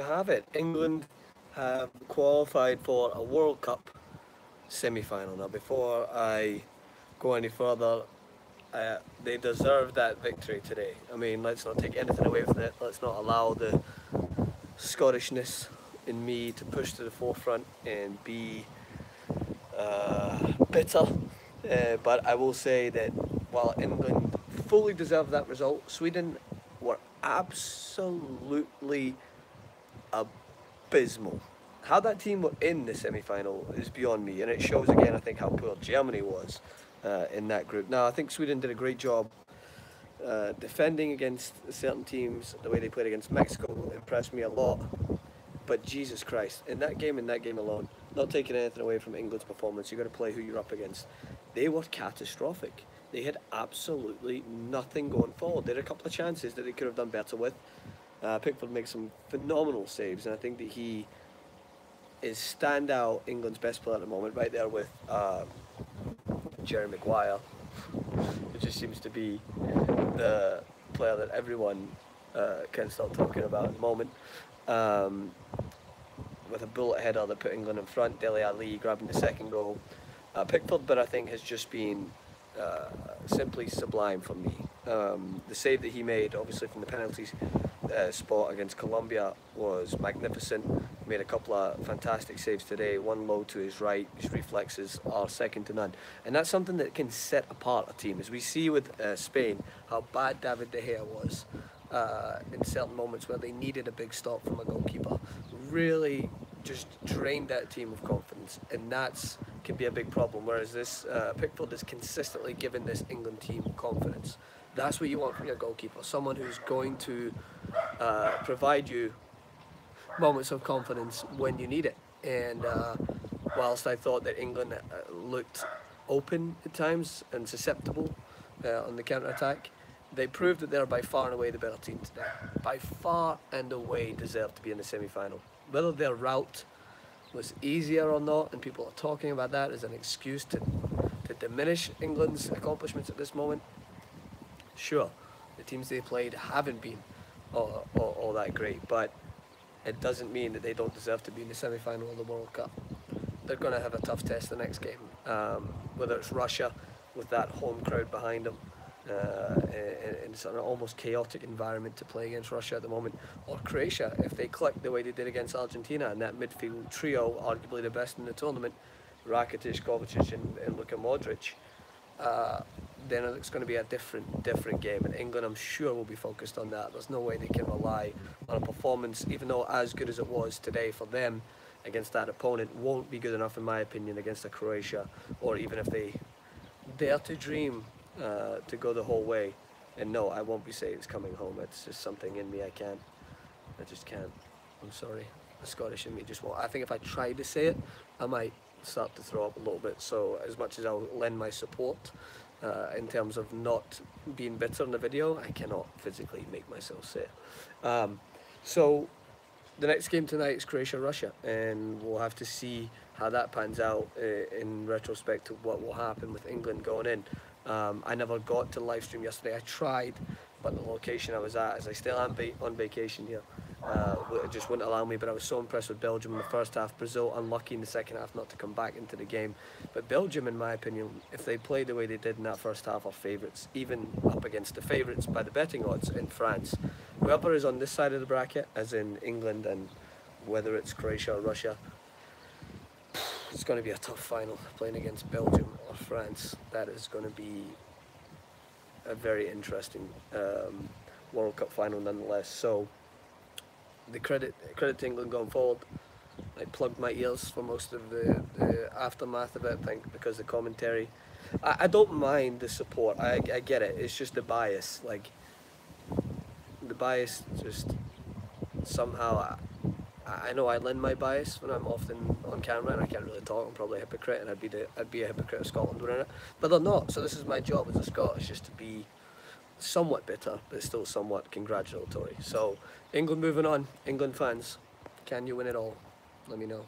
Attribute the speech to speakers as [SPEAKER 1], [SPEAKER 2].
[SPEAKER 1] you have it. England have qualified for a World Cup semi-final. Now, before I go any further, they deserve that victory today. I mean, let's not take anything away from it. Let's not allow the Scottishness in me to push to the forefront and be bitter. But I will say that while England fully deserved that result, Sweden were absolutely abysmal. How that team were in the semi-final is beyond me, and it shows again, I think, how poor Germany was in that group. Now, I think Sweden did a great job defending against certain teams. The way they played against Mexico impressed me a lot. But Jesus Christ, in that game alone, not taking anything away from England's performance, you've got to play who you're up against. They were catastrophic. They had absolutely nothing going forward. They had a couple of chances that they could have done better with. Pickford makes some phenomenal saves, and I think that he is standout England's best player at the moment, right there with Jerry Maguire, who just seems to be the player that everyone can start talking about at the moment. With a bullet header that put England in front, Dele Alli grabbing the second goal. Pickford, but I think has just been simply sublime for me. The save that he made, obviously from the penalties spot against Colombia, was magnificent. He made a couple of fantastic saves today, one low to his right. His reflexes are second to none. And that's something that can set apart a team. As we see with Spain, how bad David De Gea was in certain moments where they needed a big stop from a goalkeeper. Really just drained that team of confidence, and that's can be a big problem. Whereas this Pickford is consistently giving this England team confidence. That's what you want from your goalkeeper, someone who's going to provide you moments of confidence when you need it. And whilst I thought that England looked open at times and susceptible on the counter-attack, they proved that they're by far and away the better team today. By far and away deserve to be in the semi-final. Whether their route was easier or not, and people are talking about that as an excuse to diminish England's accomplishments at this moment, sure, the teams they played haven't been all that great, but it doesn't mean that they don't deserve to be in the semi-final of the World Cup. They're going to have a tough test the next game, whether it's Russia with that home crowd behind them, in an almost chaotic environment to play against Russia at the moment, or Croatia if they click the way they did against Argentina, and that midfield trio, arguably the best in the tournament, Rakitic, Kovacic and Luka Modric, then it's going to be a different game, and England, I'm sure, will be focused on that. There's no way they can rely on a performance, even though as good as it was today for them against that opponent, won't be good enough in my opinion against a Croatia, or even if they dare to dream to go the whole way. And no, I won't be saying it's coming home. It's just something in me. I just can't. I'm sorry. The Scottish in me just won't. I think if I tried to say it, I might start to throw up a little bit. So as much as I'll lend my support in terms of not being bitter in the video, I cannot physically make myself say it. So the next game tonight is Croatia-Russia, and we'll have to see how that pans out in retrospect to what will happen with England going in. I never got to live stream yesterday. I tried, but the location I was at, as I still am on vacation here, it just wouldn't allow me. But I was so impressed with Belgium in the first half. Brazil unlucky in the second half not to come back into the game. But Belgium, in my opinion, if they play the way they did in that first half, are favourites, even up against the favourites by the betting odds in France. Whoever is on this side of the bracket, as in England, and whether it's Croatia or Russia, it's going to be a tough final, playing against Belgium or France. That is going to be a very interesting World Cup final nonetheless. So the credit to England going forward. I plugged my ears for most of the aftermath of it, I think, because the commentary. I don't mind the support. I get it. It's just the bias. Like, the bias just somehow... I know I lend my bias when I'm often on camera and I can't really talk. I'm probably a hypocrite, and I'd be a hypocrite of Scotland winning it. But they're not, so this is my job as a Scot, is just to be somewhat bitter, but still somewhat congratulatory. So, England moving on. England fans, can you win it all? Let me know.